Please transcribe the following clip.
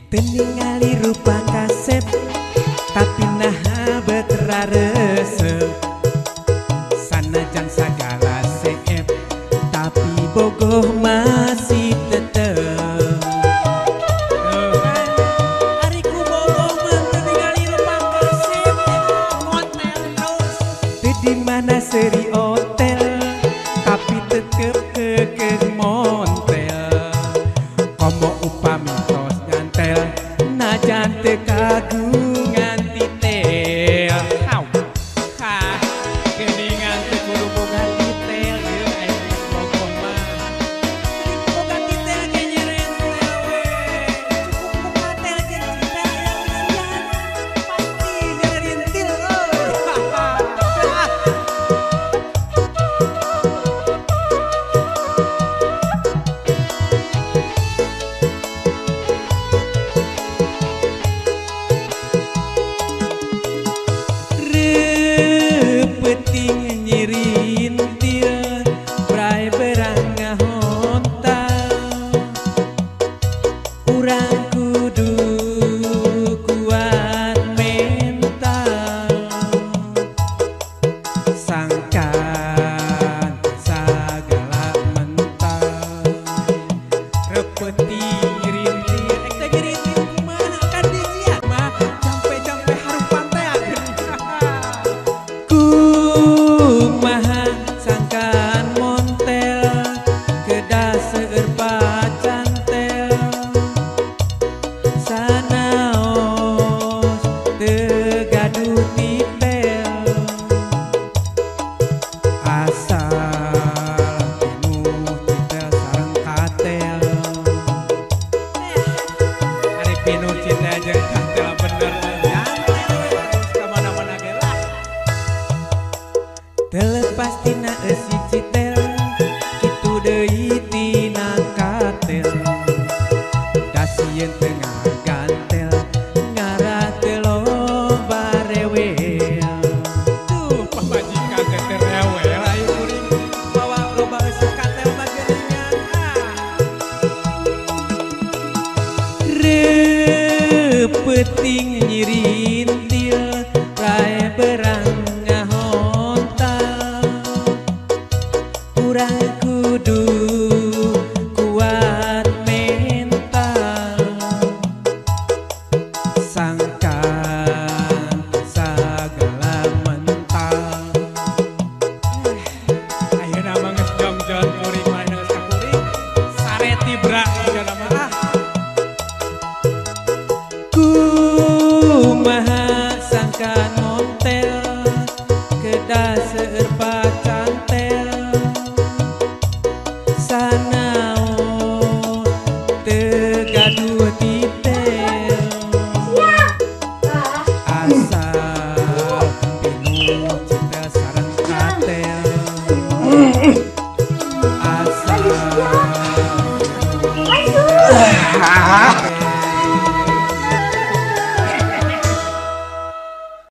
Teningali rupa kasep tapi naha betera resep sanajan sagala seep tapi bogoh masih tetep. Ariku bogoh mah teningali rupa kasep motel terus di mana seri hotel tapi tetep kekeh montel komo upami najan teu kagungan titel. Ha, geuningan teu kudu boga titel ieu aya bogoh mah. Boga titel ge nyerentel we. Cukup boga tel jeung cinta yang isian. Pasti nyerintil euy. Peting nyirintil bray berang ngahontal urang kudu kuat mental sangkan sagala mental repeting nyirintil teh nyirintil kumaha kan disiak mah jampe-jampe harupan teh kumaha sangkan montel kedah seueur pacantel sanaos teu gaduh titel asal pinuh titel sareng katel ari pinuh titel jeung katel bener terus kamana-mana ge lah. Terlepas tina esi citel kitu deui tina katel dasieun tengah gantel ngara teu loba rewel. Tuh pamajikan teh teu rewel ayo kuring bawa loba esi katel mah geuningan repeting nyirintil rae berang urang kudu kuat mental sangkan sagala mental. Ayeuna mah geus jongjon kuring mah geus sakuring sareti bra ayeuna mah kumaha sangkan montel kedah seueur pacantel sanaon teu gaduh titel asal pinuh citel sareng katel asal